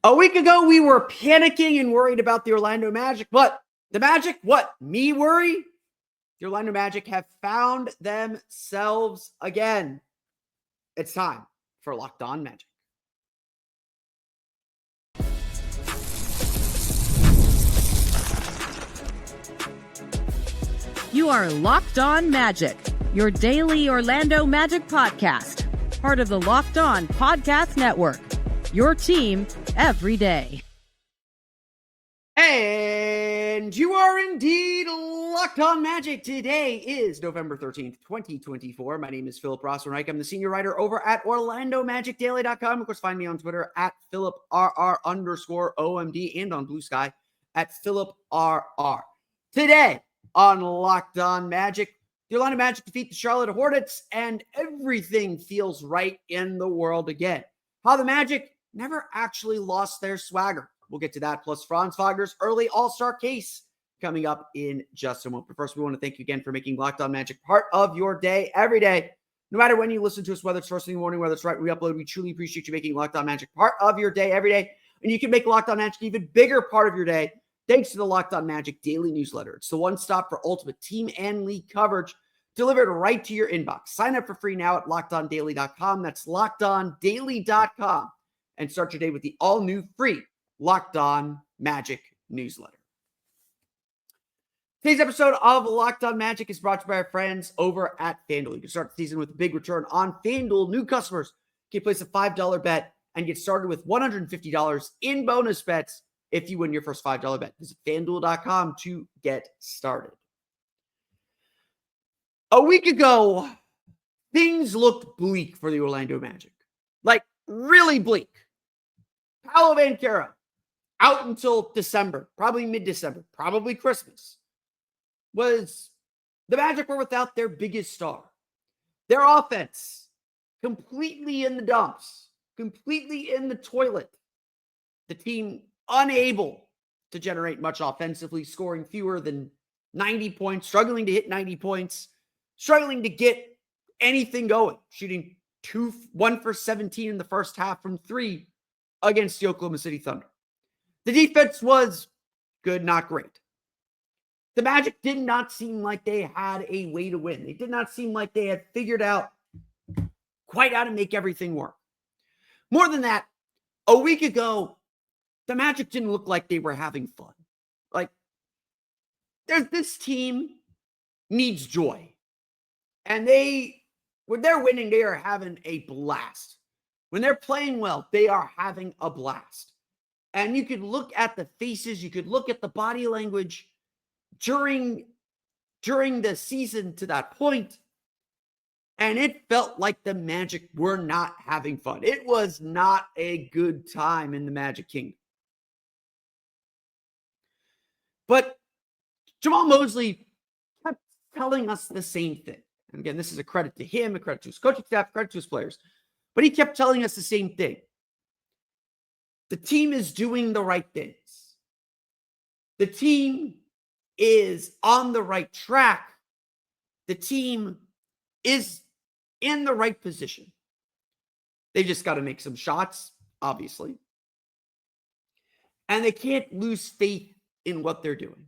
A week ago, we were panicking and worried about the Orlando Magic, but the Magic, what? Me worry? The Orlando Magic have found themselves again. It's time for Locked On Magic. You are Locked On Magic, your daily Orlando Magic podcast, part of the Locked On Podcast Network, your team every day. And you are indeed Locked On Magic. Today is November 13th, 2024. My name is Philip Rossman-Reich. I'm the senior writer over at OrlandoMagicDaily.com. Of course, find me on Twitter at PhilipRR_OMD and on Blue Sky at PhilipRR. Today on Locked On Magic, the Orlando Magic defeat the Charlotte Hornets, and everything feels right in the world again. How the Magic never actually lost their swagger. We'll get to that, plus Franz Wagner's early all-star case coming up in just a moment. But first, we want to thank you again for making Locked On Magic part of your day every day. No matter when you listen to us, whether it's first thing in the morning, whether it's right when we upload, we truly appreciate you making Locked On Magic part of your day every day. And you can make Locked On Magic an even bigger part of your day thanks to the Locked On Magic daily newsletter. It's the one stop for ultimate team and league coverage delivered right to your inbox. Sign up for free now at LockedOnDaily.com. That's LockedOnDaily.com. And start your day with the all-new free Locked On Magic newsletter. Today's episode of Locked On Magic is brought to you by our friends over at FanDuel. You can start the season with a big return on FanDuel. New customers can place a $5 bet and get started with $150 in bonus bets if you win your first $5 bet. Visit FanDuel.com to get started. A week ago, things looked bleak for the Orlando Magic. Like, really bleak. Paolo Banchero out until December, probably mid-December, probably Christmas, was the Magic were without their biggest star. Their offense completely in the dumps, completely in the toilet. The team unable to generate much offensively, scoring fewer than 90 points, struggling to hit 90 points, struggling to get anything going, shooting 1 for 17 in the first half from three against the Oklahoma City Thunder. The defense was good, not great. The Magic did not seem like they had a way to win. They did not seem like they had figured out quite how to make everything work. More than that, a week ago, the Magic didn't look like they were having fun. Like, this team needs joy. And when they're winning, they are having a blast. When they're playing well, they are having a blast. And you could look at the faces, you could look at the body language during the season to that point, and it felt like the Magic were not having fun. It was not a good time in the Magic Kingdom. But Jamal Mosley kept telling us the same thing. And again, this is a credit to him, a credit to his coaching staff, a credit to his players. But he kept telling us the same thing. The team is doing the right things. The team is on the right track. The team is in the right position. They just got to make some shots, obviously. And they can't lose faith in what they're doing.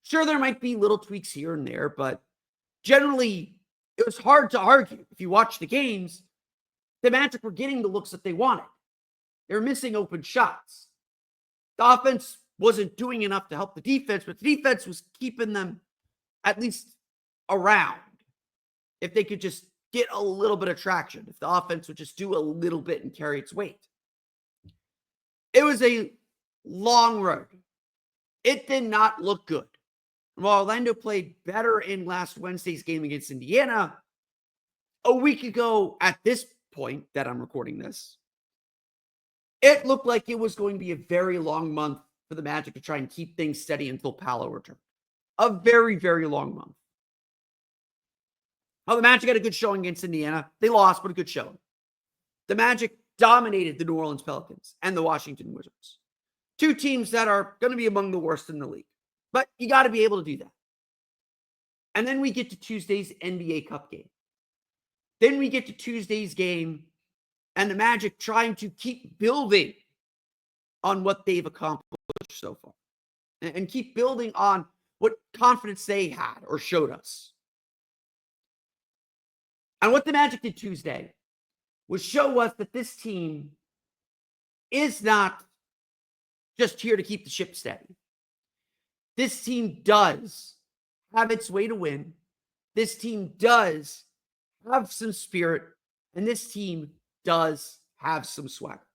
Sure, there might be little tweaks here and there, but generally, it was hard to argue. If you watch the games, the Magic were getting the looks that they wanted. They were missing open shots. The offense wasn't doing enough to help the defense, but the defense was keeping them at least around. If they could just get a little bit of traction, if the offense would just do a little bit and carry its weight. It was a long road. It did not look good. While Orlando played better in last Wednesday's game against Indiana, a week ago at this point that I'm recording this, it looked like it was going to be a very long month for the Magic to try and keep things steady until Paolo returned. A very, very long month. Well, the Magic had a good showing against Indiana. They lost, but a good showing. The Magic dominated the New Orleans Pelicans and the Washington Wizards. Two teams that are going to be among the worst in the league. But you got to be able to do that. And then we get to Tuesday's NBA Cup game. Then we get to Tuesday's game and the Magic trying to keep building on what they've accomplished so far and keep building on what confidence they had or showed us. And what the Magic did Tuesday was show us that this team is not just here to keep the ship steady. This team does have its way to win. This team does have some spirit, and this team does have some swagger.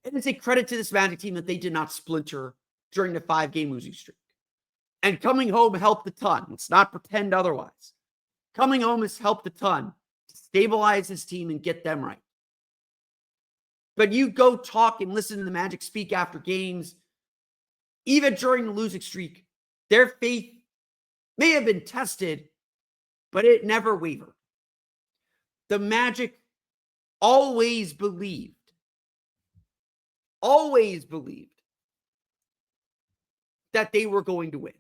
It is a credit to this Magic team that they did not splinter during the 5-game losing streak. And coming home helped a ton. Let's not pretend otherwise. Coming home has helped a ton to stabilize this team and get them right. But you go talk and listen to the Magic speak after games, even during the losing streak, their faith may have been tested, but it never wavered. The Magic always believed that they were going to win,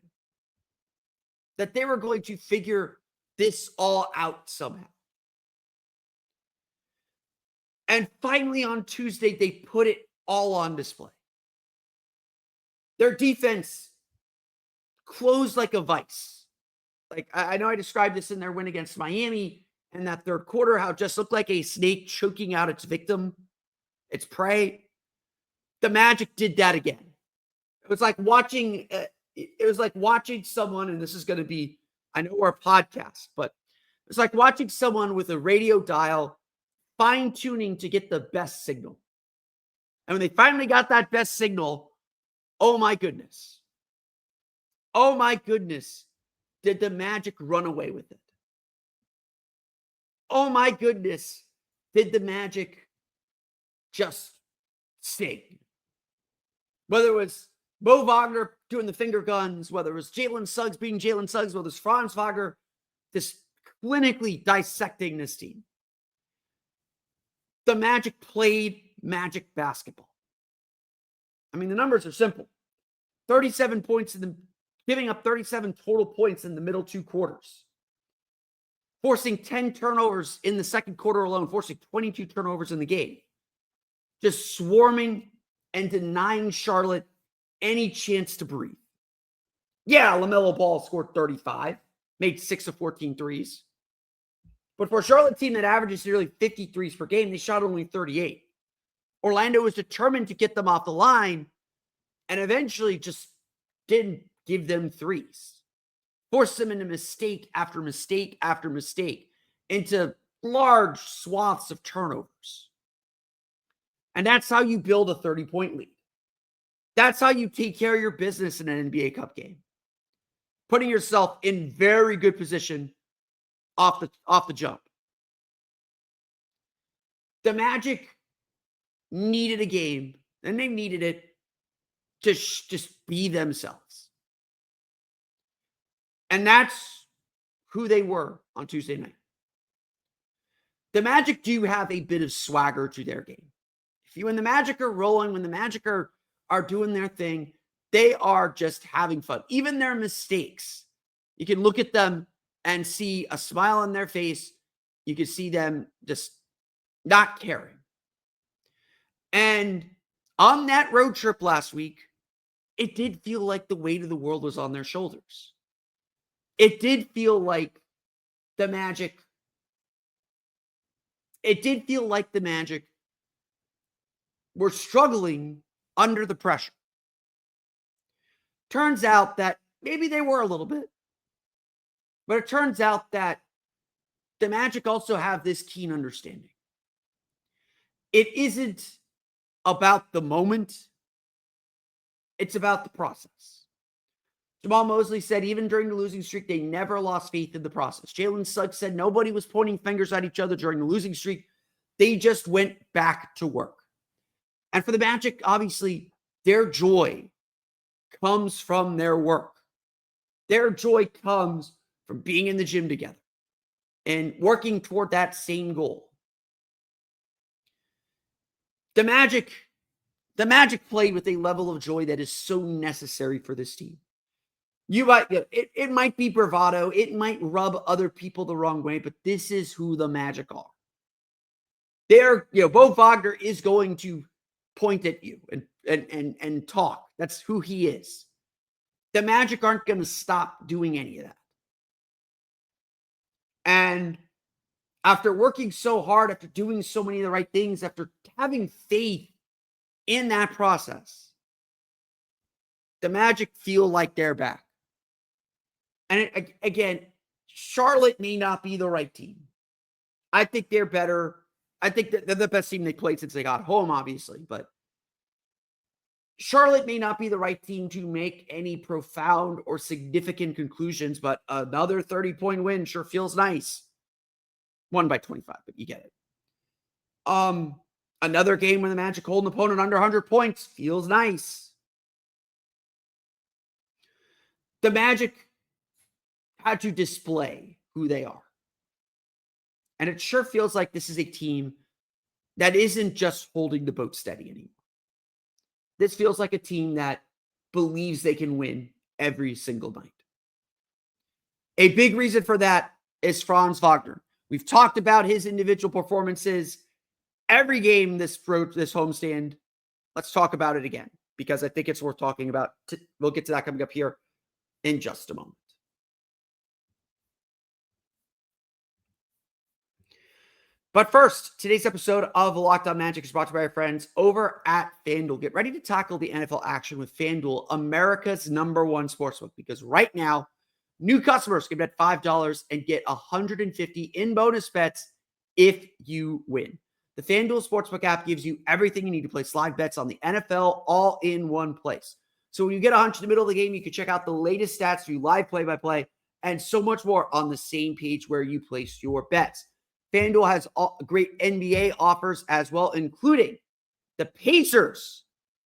that they were going to figure this all out somehow. And finally on Tuesday, they put it all on display. Their defense closed like a vice. Like, I know I described this in their win against Miami and that third quarter, how it just looked like a snake choking out its victim, its prey. The Magic did that again. It was like watching someone, and this is going to be, I know we're a podcast, but it's like watching someone with a radio dial fine-tuning to get the best signal. And when they finally got that best signal, oh my goodness, did the Magic run away with it? Oh my goodness, did the Magic just sting? Whether it was Mo Wagner doing the finger guns, whether it was Jalen Suggs being Jalen Suggs, whether it was Franz Wagner just clinically dissecting this team. The Magic played Magic basketball. I mean, the numbers are simple. 37 points giving up 37 total points in the middle 2 quarters. Forcing 10 turnovers in the second quarter alone, forcing 22 turnovers in the game. Just swarming and denying Charlotte any chance to breathe. Yeah, LaMelo Ball scored 35, made 6 of 14 threes. But for a Charlotte team that averages nearly 50 threes per game, they shot only 38. Orlando was determined to get them off the line and eventually just didn't give them threes. Forced them into mistake after mistake after mistake, into large swaths of turnovers. And that's how you build a 30-point lead. That's how you take care of your business in an NBA Cup game. Putting yourself in very good position off the jump. The Magic needed a game, and they needed it to just be themselves. And that's who they were on Tuesday night. The Magic do have a bit of swagger to their game. When the Magic are rolling, when the Magic are doing their thing, they are just having fun. Even their mistakes, you can look at them and see a smile on their face. You can see them just not caring. And on that road trip last week, it did feel like the weight of the world was on their shoulders. It did feel like the Magic were struggling under the pressure. Turns out that maybe they were a little bit, but it turns out that the Magic also have this keen understanding. It isn't about the moment. It's about the process. Jamal Mosley said even during the losing streak, they never lost faith in the process. Jalen Suggs said nobody was pointing fingers at each other during the losing streak. They just went back to work. And for the Magic, obviously, their joy comes from their work. Their joy comes from being in the gym together and working toward that same goal. The Magic played with a level of joy that is so necessary for this team. It might be bravado. It might rub other people the wrong way, but this is who the Magic are. Bo Wagner is going to point at you and talk. That's who he is. The Magic aren't going to stop doing any of that. And after working so hard, after doing so many of the right things, after having faith in that process, the Magic feel like they're back. And again, Charlotte may not be the right team. I think they're better. I think that they're the best team they played since they got home, obviously. But Charlotte may not be the right team to make any profound or significant conclusions, but another 30-point win sure feels nice. Won by 25, but you get it. Another game where the Magic hold an opponent under 100 points feels nice. The Magic had to display who they are. And it sure feels like this is a team that isn't just holding the boat steady anymore. This feels like a team that believes they can win every single night. A big reason for that is Franz Wagner. We've talked about his individual performances every game this homestand. Let's talk about it again, because I think it's worth talking about. We'll get to that coming up here in just a moment. But first, today's episode of Locked On Magic is brought to you by our friends over at FanDuel. Get ready to tackle the NFL action with FanDuel, America's #1 sportsbook, because right now, new customers can bet $5 and get $150 in bonus bets if you win. The FanDuel Sportsbook app gives you everything you need to place live bets on the NFL all in one place. So when you get a hunch in the middle of the game, you can check out the latest stats, do live play-by-play, and so much more on the same page where you place your bets. FanDuel has great NBA offers as well, including the Pacers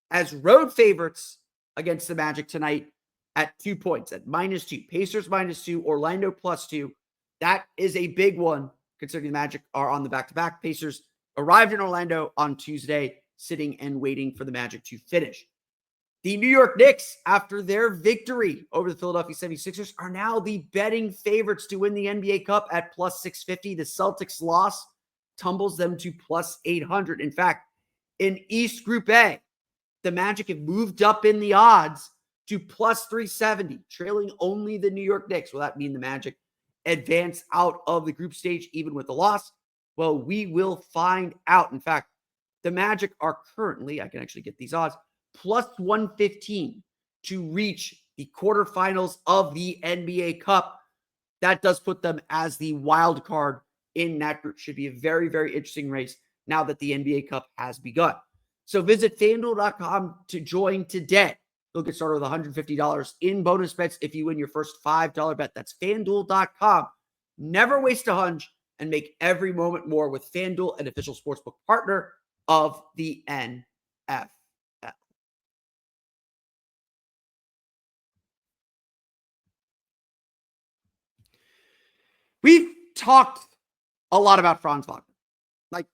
as road favorites against the Magic tonight at 2 points, at -2. Pacers -2, Orlando +2. That is a big one, considering the Magic are on the back-to-back. Pacers arrived in Orlando on Tuesday, sitting and waiting for the Magic to finish. The New York Knicks, after their victory over the Philadelphia 76ers, are now the betting favorites to win the NBA Cup at +650. The Celtics loss tumbles them to +800. In fact, in East Group A, the Magic have moved up in the odds to +370, trailing only the New York Knicks. Will that mean the Magic advance out of the group stage even with the loss? Well, we will find out. In fact, the Magic are currently, I can actually get these odds, +115 to reach the quarterfinals of the NBA Cup. That does put them as the wild card in that group. Should be a very, very interesting race now that the NBA Cup has begun. So visit FanDuel.com to join today. You'll get started with $150 in bonus bets if you win your first $5 bet. That's FanDuel.com. Never waste a hunch and make every moment more with FanDuel, an official sportsbook partner of the NFL. We've talked a lot about Franz Wagner. Like,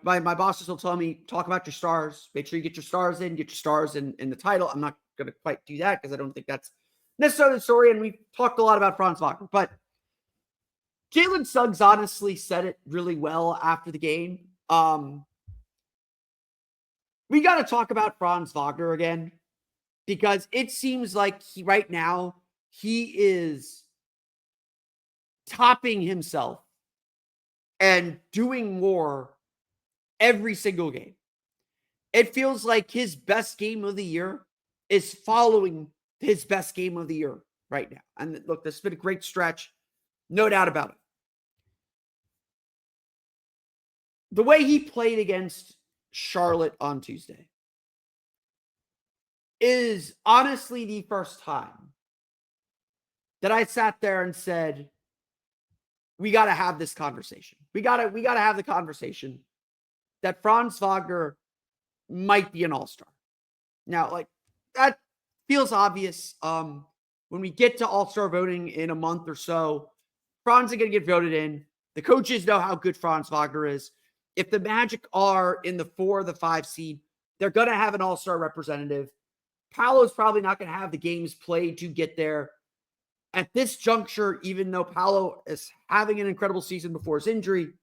my bosses will tell me, talk about your stars. Make sure you get your stars in the title. I'm not going to quite do that because I don't think that's necessarily the story. And we've talked a lot about Franz Wagner. But Jalen Suggs honestly said it really well after the game. We got to talk about Franz Wagner again, because it seems like right now he is topping himself and doing more every single game. It feels like his best game of the year is following his best game of the year right now. And look, this has been a great stretch. No doubt about it. The way he played against Charlotte on Tuesday is honestly the first time that I sat there and said, we got to have this conversation. We got to have the conversation that Franz Wagner might be an all-star. Now, like, that feels obvious. When we get to all-star voting in a month or so, Franz is going to get voted in. The coaches know how good Franz Wagner is. If the Magic are in the 4 or the 5 seed, they're going to have an all-star representative. Paolo's probably not going to have the games played to get there. At this juncture, even though Paolo is having an incredible season before his injury,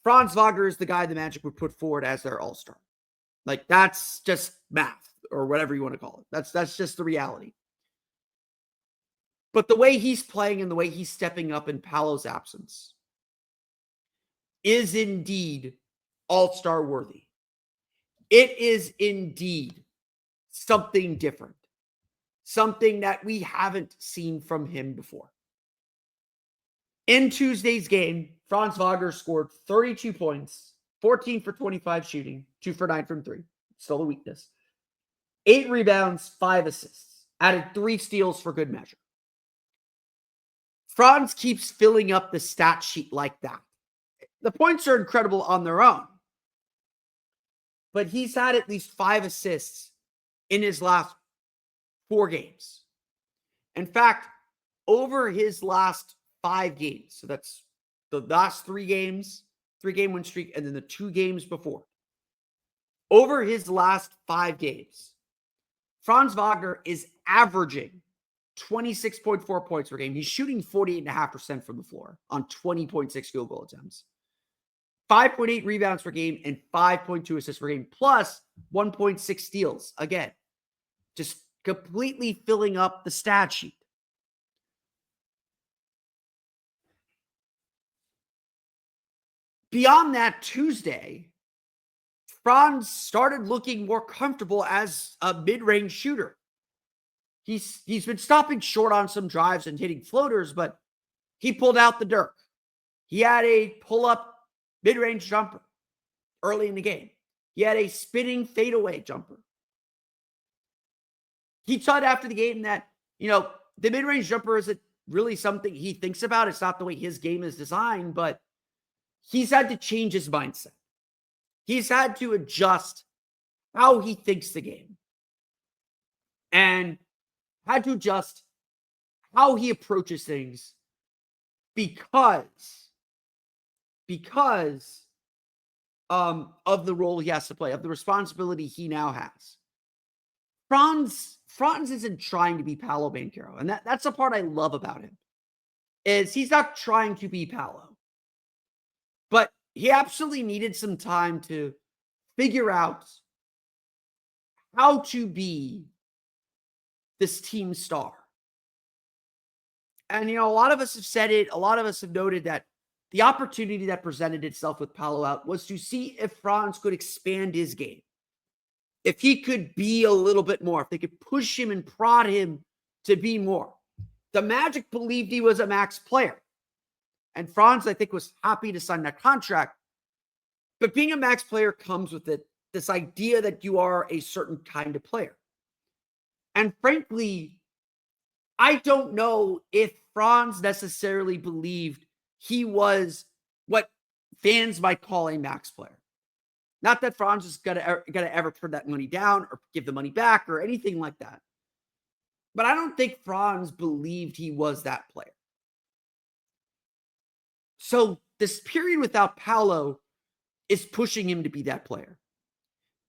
Franz Wagner is the guy the Magic would put forward as their all-star. Like, that's just math or whatever you want to call it. That's just the reality. But the way he's playing and the way he's stepping up in Paolo's absence is indeed all-star worthy. It is indeed something different, something that we haven't seen from him before. In Tuesday's game, Franz Wagner scored 32 points, 14 for 25 shooting, 2 for 9 from 3. Still a weakness. 8 rebounds, 5 assists. Added 3 steals for good measure. Franz keeps filling up the stat sheet like that. The points are incredible on their own, but he's had at least 5 assists in his last 4 games. In fact, over his last 5 games, so that's the last 3 games, 3-game win streak, and then the 2 games before. Over his last 5 games, Franz Wagner is averaging 26.4 points per game. He's shooting 48.5% from the floor on 20.6 field goal attempts. 5.8 rebounds per game and 5.2 assists per game, plus 1.6 steals. Again, just completely filling up the stat sheet. Beyond that, Tuesday, Franz started looking more comfortable as a mid-range shooter. He's been stopping short on some drives and hitting floaters, but he pulled out the Dirk. He had a pull-up mid-range jumper early in the game. He had a spinning fadeaway jumper. He said after the game that, the mid-range jumper isn't really something he thinks about. It's not the way his game is designed, but he's had to change his mindset. He's had to adjust how he thinks the game and had to adjust how he approaches things because of the role he has to play, of the responsibility he now has. Franz isn't trying to be Paolo Banchero, and that's the part I love about him, is he's not trying to be Paolo. But he absolutely needed some time to figure out how to be this team star. And, a lot of us have said it. A lot of us have noted that the opportunity that presented itself with Paolo out was to see if Franz could expand his game. If he could be a little bit more, if they could push him and prod him to be more. The Magic believed he was a max player. And Franz, I think, was happy to sign that contract. But being a max player comes with this idea that you are a certain kind of player. And frankly, I don't know if Franz necessarily believed he was what fans might call a max player. Not that Franz is gonna ever turn that money down or give the money back or anything like that. But I don't think Franz believed he was that player. So this period without Paolo is pushing him to be that player.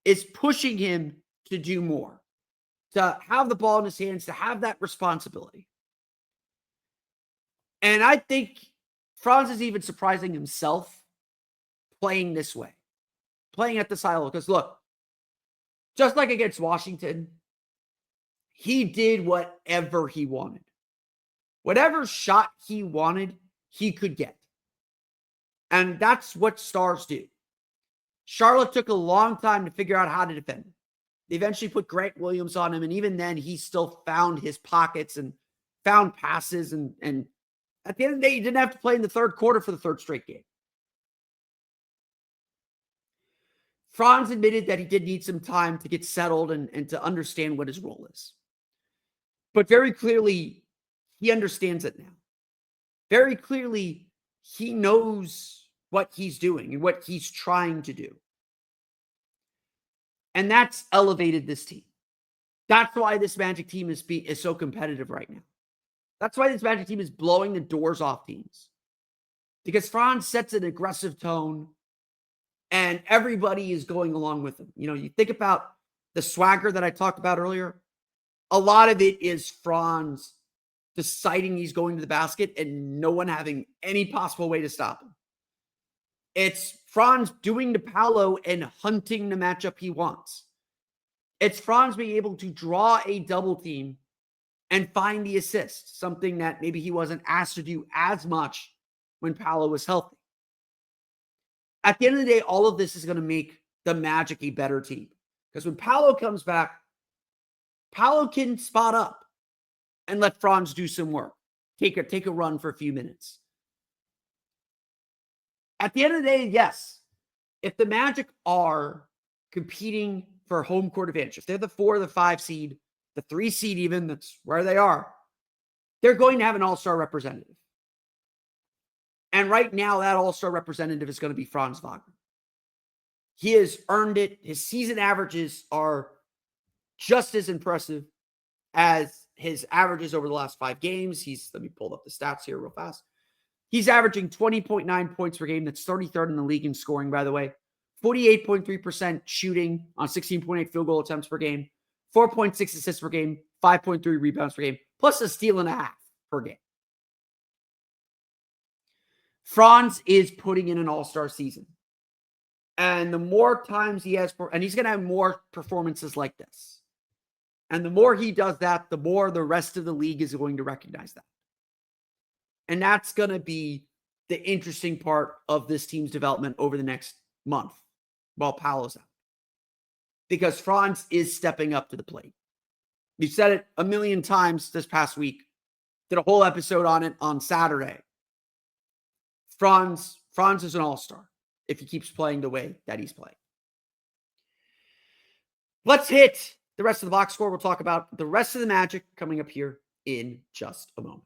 It's pushing him to do more, to have the ball in his hands, to have that responsibility. And I think Franz is even surprising himself playing this way, playing at this high level. Because look, just like against Washington, he did whatever he wanted. Whatever shot he wanted, he could get. And that's what stars do. Charlotte took a long time to figure out how to defend him. They eventually put Grant Williams on him, and even then, he still found his pockets and found passes. And at the end of the day, he didn't have to play in the third quarter for the third straight game. Franz admitted that he did need some time to get settled and to understand what his role is. But very clearly, he understands it now. Very clearly, he knows what he's doing and what he's trying to do. And that's elevated this team. That's why this Magic team is so competitive right now. That's why this Magic team is blowing the doors off teams. Because Franz sets an aggressive tone and everybody is going along with him. You think about the swagger that I talked about earlier. A lot of it is Franz deciding he's going to the basket and no one having any possible way to stop him. It's Franz doing to Paolo and hunting the matchup he wants. It's Franz being able to draw a double team and find the assist, something that maybe he wasn't asked to do as much when Paolo was healthy. At the end of the day, all of this is going to make the Magic a better team. Because when Paolo comes back, Paolo can spot up and let Franz do some work. Take a run for a few minutes. At the end of the day, yes, if the Magic are competing for home court advantage, if they're the 4 or the 5 seed, the 3 seed even, that's where they are, they're going to have an all-star representative. And right now, that all-star representative is going to be Franz Wagner. He has earned it. His season averages are just as impressive as his averages over the last 5 games. Let me pull up the stats here real fast. He's averaging 20.9 points per game. That's 33rd in the league in scoring, by the way. 48.3% shooting on 16.8 field goal attempts per game. 4.6 assists per game. 5.3 rebounds per game. Plus a steal and a half per game. Franz is putting in an all-star season. And the more times he has, and he's going to have more performances like this. And the more he does that, the more the rest of the league is going to recognize that. And that's going to be the interesting part of this team's development over the next month while Paolo's out. Because Franz is stepping up to the plate. We've said it a million times this past week. Did a whole episode on it on Saturday. Franz is an all-star if he keeps playing the way that he's playing. Let's hit the rest of the box score. We'll talk about the rest of the Magic coming up here in just a moment.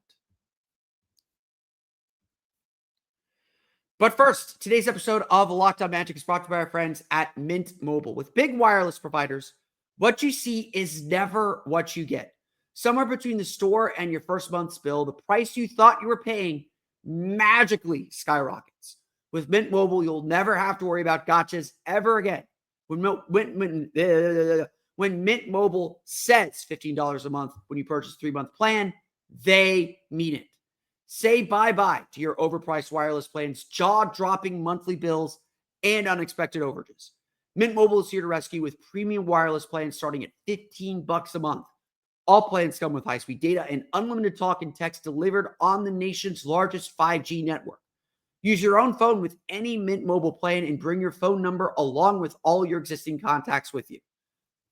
But first, today's episode of Locked On Magic is brought to you by our friends at Mint Mobile. With big wireless providers, what you see is never what you get. Somewhere between the store and your first month's bill, the price you thought you were paying magically skyrockets. With Mint Mobile, you'll never have to worry about gotchas ever again. When Mint Mobile says $15 a month when you purchase a 3-month plan, they mean it. Say bye-bye to your overpriced wireless plans, jaw-dropping monthly bills, and unexpected overages. Mint Mobile is here to rescue with premium wireless plans starting at $15 a month. All plans come with high-speed data and unlimited talk and text delivered on the nation's largest 5G network. Use your own phone with any Mint Mobile plan and bring your phone number along with all your existing contacts with you.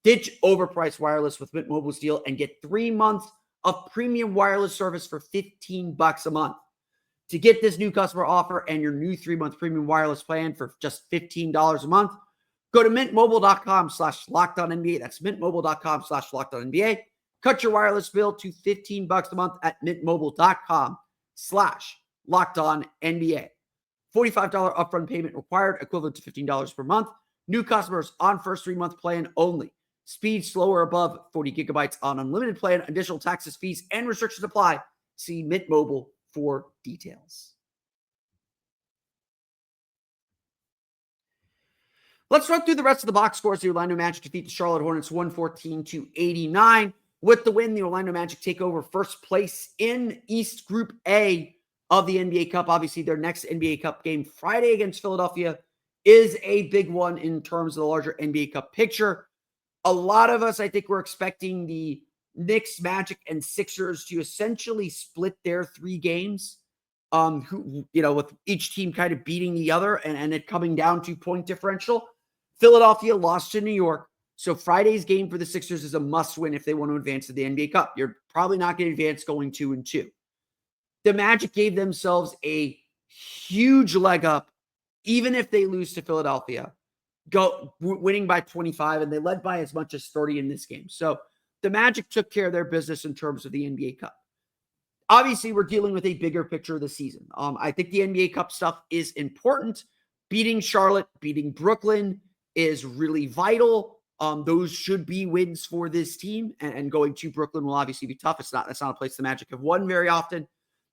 Ditch overpriced wireless with Mint Mobile's deal and get 3 months of premium wireless service for $15 a month. To get this new customer offer and your new 3-month premium wireless plan for just $15 a month, go to mintmobile.com/lockedonnba. That's mintmobile.com/lockedonnba. Cut your wireless bill to $15 a month at mintmobile.com/lockedonnba. $45 upfront payment required, equivalent to $15 per month. New customers on first 3-month plan only. Speed slower above 40 gigabytes on unlimited plan. Additional taxes, fees, and restrictions apply. See Mint Mobile for details. Let's run through the rest of the box scores. The Orlando Magic defeat the Charlotte Hornets 114-89. With the win, the Orlando Magic take over first place in East Group A of the NBA Cup. Obviously, their next NBA Cup game Friday against Philadelphia is a big one in terms of the larger NBA Cup picture. A lot of us, I think, were expecting the Knicks, Magic, and Sixers to essentially split their 3 games, with each team kind of beating the other and it coming down to point differential. Philadelphia lost to New York, so Friday's game for the Sixers is a must-win if they want to advance to the NBA Cup. You're probably not going to advance going 2-2. The Magic gave themselves a huge leg up, even if they lose to Philadelphia. Winning by 25, and they led by as much as 30 in this game. So the Magic took care of their business in terms of the NBA Cup. Obviously, we're dealing with a bigger picture of the season. I think the NBA Cup stuff is important. Beating Charlotte, beating Brooklyn is really vital. Those should be wins for this team, and going to Brooklyn will obviously be tough. That's not a place the Magic have won very often.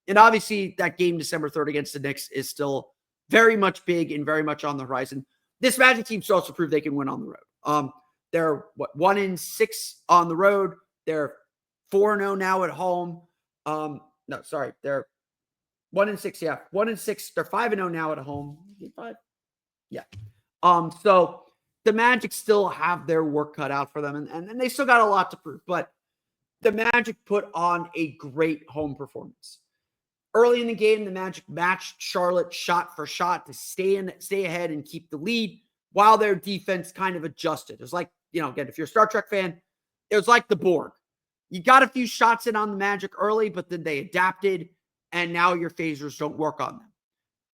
And obviously, that game December 3rd against the Knicks is still very much big and very much on the horizon. This Magic team still also proved they can win on the road. They're 1-6 on the road. They're 4-0 now at home. They're 1-6. Yeah, 1-6. They're 5-0 now at home. 5. Yeah. So the Magic still have their work cut out for them, and they still got a lot to prove. But the Magic put on a great home performance. Early in the game, the Magic matched Charlotte shot for shot to stay ahead and keep the lead while their defense kind of adjusted. It was like, again, if you're a Star Trek fan, it was like the Borg. You got a few shots in on the Magic early, but then they adapted, and now your phasers don't work on them.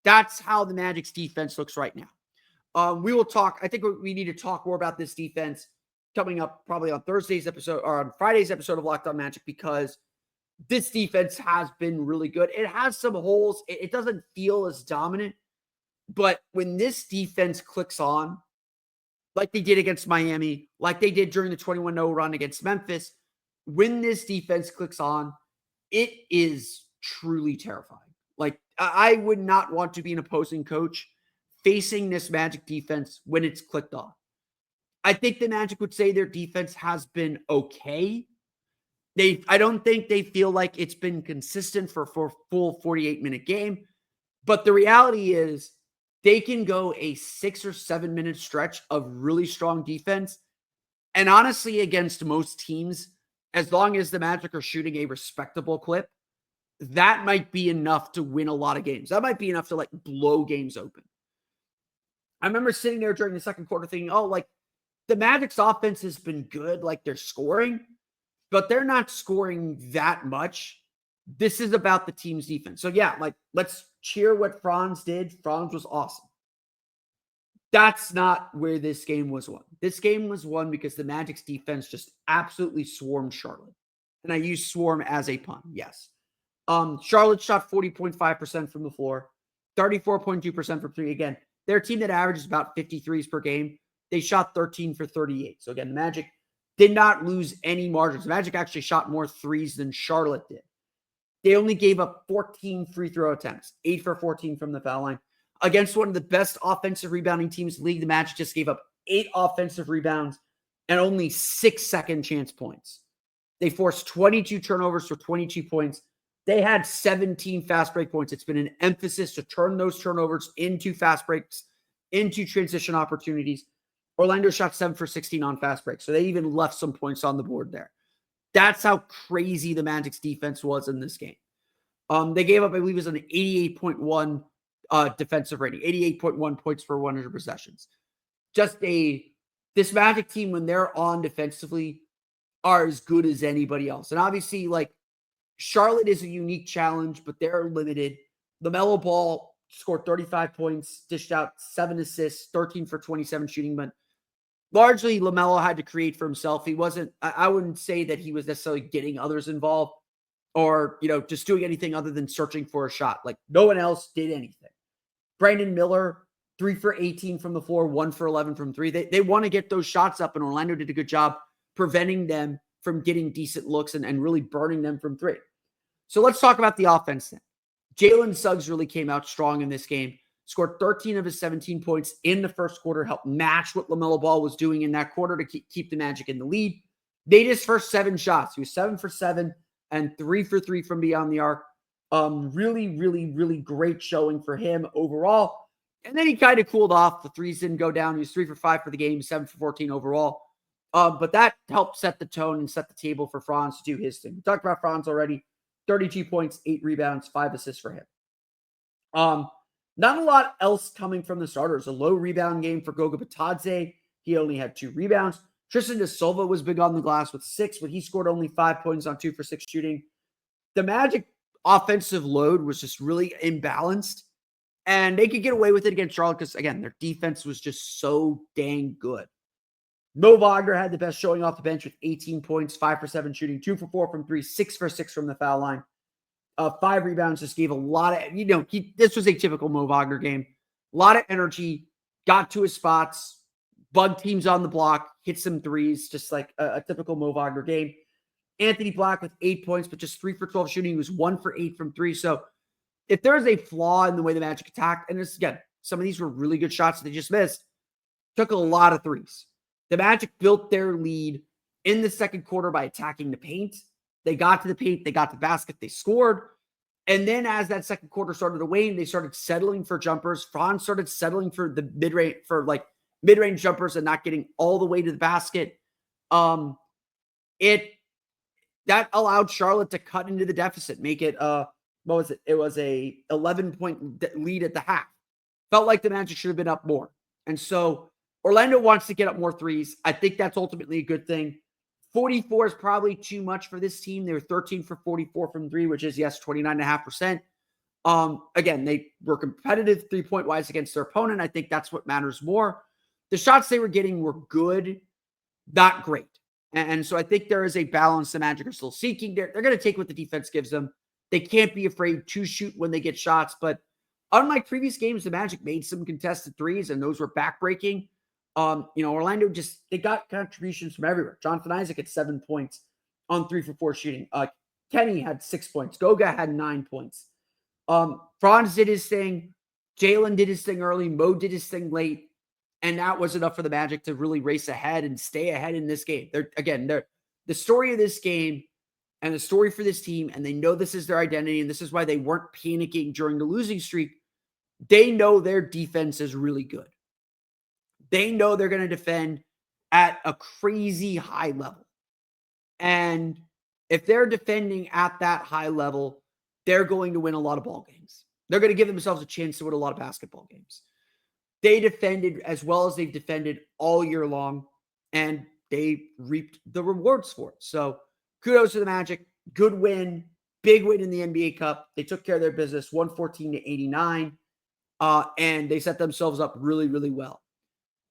That's how the Magic's defense looks right now. We will talk. I think we need to talk more about this defense coming up probably on Thursday's episode or on Friday's episode of Locked On Magic, because this defense has been really good. It has some holes. It doesn't feel as dominant, but when this defense clicks on, like they did against Miami, like they did during the 21-0 run against Memphis, when this defense clicks on, it is truly terrifying. Like, I would not want to be an opposing coach facing this Magic defense when it's clicked on. I think the Magic would say their defense has been okay. I don't think they feel like it's been consistent for a full 48-minute game. But the reality is they can go a 6 or 7 minute stretch of really strong defense. And honestly, against most teams, as long as the Magic are shooting a respectable clip, that might be enough to win a lot of games. That might be enough to blow games open. I remember sitting there during the second quarter thinking, the Magic's offense has been good. They're scoring, but they're not scoring that much. This is about the team's defense. So yeah, let's cheer what Franz did. Franz was awesome. That's not where this game was won. This game was won because the Magic's defense just absolutely swarmed Charlotte. And I use swarm as a pun. Yes. Charlotte shot 40.5% from the floor, 34.2% from three. Again, they're a team that averages about 53s per game. They shot 13 for 38. So again, the Magic did not lose any margins. The Magic actually shot more threes than Charlotte did. They only gave up 14 free throw attempts, 8 for 14 from the foul line. Against one of the best offensive rebounding teams in the league, the Magic just gave up 8 offensive rebounds and only 6 second chance points. They forced 22 turnovers for 22 points. They had 17 fast break points. It's been an emphasis to turn those turnovers into fast breaks, into transition opportunities. Orlando shot 7 for 16 on fast breaks, so they even left some points on the board there. That's how crazy the Magic's defense was in this game. They gave up, I believe it was an 88.1 defensive rating, 88.1 points per 100 possessions. This Magic team, when they're on defensively, are as good as anybody else. And obviously, Charlotte is a unique challenge, but they're limited. LaMelo Ball scored 35 points, dished out 7 assists, 13 for 27 shooting, but largely LaMelo had to create for himself. He wasn't, I wouldn't say that he was necessarily getting others involved or, just doing anything other than searching for a shot. No one else did anything. Brandon Miller, 3 for 18 from the floor, 1 for 11 from 3. They want to get those shots up, and Orlando did a good job preventing them from getting decent looks and really burning them from 3. So let's talk about the offense then. Jalen Suggs really came out strong in this game, scored 13 of his 17 points in the first quarter, helped match what LaMelo Ball was doing in that quarter to keep the Magic in the lead. Made his first 7 shots. He was 7 for 7 and 3 for 3 from beyond the arc. Really, really, really great showing for him overall. And then he kind of cooled off. The threes didn't go down. He was 3 for 5 for the game, 7 for 14 overall. But that helped set the tone and set the table for Franz to do his thing. We talked about Franz already. 32 points, 8 rebounds, 5 assists for him. Not a lot else coming from the starters. A low rebound game for Goga Bitadze. He only had 2 rebounds. Tristan Da Silva was big on the glass with 6, but he scored only 5 points on 2 for 6 shooting. The Magic offensive load was just really imbalanced, and they could get away with it against Charlotte because, again, their defense was just so dang good. Mo Wagner had the best showing off the bench with 18 points, 5 for 7 shooting, 2 for 4 from 3, 6 for 6 from the foul line. 5 rebounds, just gave a lot of, this was a typical Mo Wagner game. A lot of energy, got to his spots, bugged teams on the block, hit some threes, just like a typical Mo Wagner game. Anthony Black with 8 points, but just 3 for 12 shooting. He was 1 for 8 from 3. So if there's a flaw in the way the Magic attacked, and this, again, some of these were really good shots that they just missed, took a lot of threes. The Magic built their lead in the second quarter by attacking the paint. They got to the paint. They got the basket. They scored. And then as that second quarter started to wane, they started settling for jumpers. Franz started settling for the mid-range jumpers and not getting all the way to the basket. That allowed Charlotte to cut into the deficit, make it what was it? It was a 11-point lead at the half. Felt like the Magic should have been up more. And so Orlando wants to get up more threes. I think that's ultimately a good thing. 44 is probably too much for this team. They were 13 for 44 from three, which is, yes, 29.5%. Again, they were competitive 3-point wise against their opponent. I think that's what matters more. The shots they were getting were good, not great. And so I think there is a balance the Magic are still seeking. They're going to take what the defense gives them. They can't be afraid to shoot when they get shots. But unlike previous games, the Magic made some contested threes, and those were backbreaking. Orlando they got contributions from everywhere. Jonathan Isaac had 7 points on 3 for 4 shooting. Kenny had 6 points. Goga had 9 points. Franz did his thing. Jalen did his thing early. Mo did his thing late. And that was enough for the Magic to really race ahead and stay ahead in this game. They're the story of this game and the story for this team, and they know this is their identity, and this is why they weren't panicking during the losing streak. They know their defense is really good. They know they're going to defend at a crazy high level. And if they're defending at that high level, they're going to win a lot of ball games. They're going to give themselves a chance to win a lot of basketball games. They defended as well as they've defended all year long, and they reaped the rewards for it. So kudos to the Magic. Good win. Big win in the NBA Cup. They took care of their business, 114-89, and they set themselves up really, really well.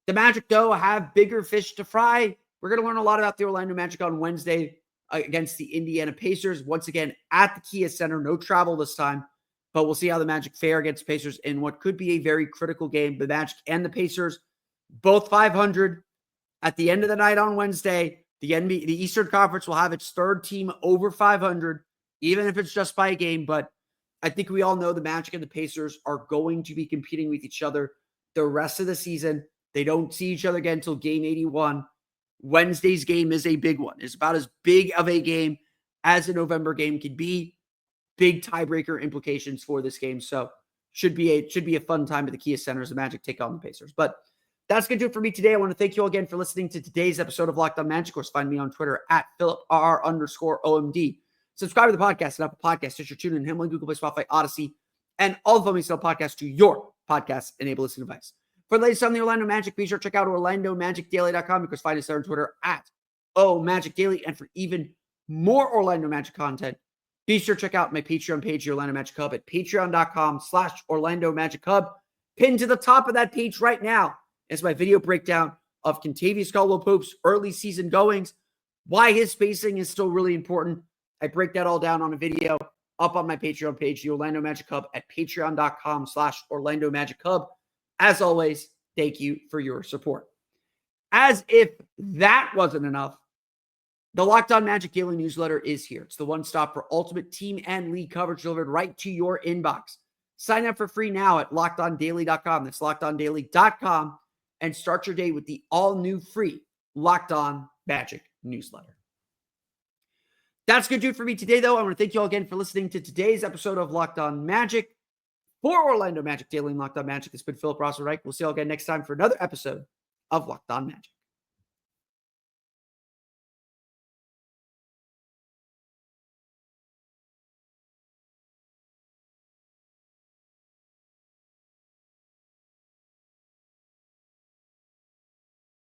The Magic, though, have bigger fish to fry. We're going to learn a lot about the Orlando Magic on Wednesday against the Indiana Pacers. Once again, at the Kia Center. No travel this time. But we'll see how the Magic fare against Pacers in what could be a very critical game. The Magic and the Pacers, both 500. At the end of the night on Wednesday, the Eastern Conference will have its third team over 500, even if it's just by a game. But I think we all know the Magic and the Pacers are going to be competing with each other the rest of the season. They don't see each other again until game 81. Wednesday's game is a big one. It's about as big of a game as a November game could be. Big tiebreaker implications for this game. So should be a fun time at the Kia Center as the Magic take on the Pacers. But that's going to do it for me today. I want to thank you all again for listening to today's episode of Locked On Magic. Of course, find me on Twitter at PhilipR_OMD. Subscribe to the podcast at Apple Podcasts, Stitcher, TuneIn, Himalaya, Google Play, Spotify, Odyssey, and all the Foamy Cell podcasts to your podcast-enabled listening device. For the latest on the Orlando Magic, be sure to check out OrlandoMagicDaily.com. You can find us there on Twitter at OMagicDaily. And for even more Orlando Magic content, be sure to check out my Patreon page, the Orlando Magic Hub, at patreon.com/Orlando Magic Hub. Pinned to the top of that page right now is my video breakdown of Kentavious Caldwell-Pope's early season goings, why his spacing is still really important. I break that all down on a video up on my Patreon page, the Orlando Magic Hub, at patreon.com/Orlando Magic Hub. As always, thank you for your support. As if that wasn't enough, the Locked On Magic Daily newsletter is here. It's the one stop for ultimate team and league coverage delivered right to your inbox. Sign up for free now at LockedOnDaily.com. That's LockedOnDaily.com, and start your day with the all-new free Locked On Magic newsletter. That's going to do it for me today, though. I want to thank you all again for listening to today's episode of Locked On Magic. For Orlando Magic Daily and Locked On Magic, this has been Philip Rosser-Reich. We'll see you all again next time for another episode of Locked On Magic.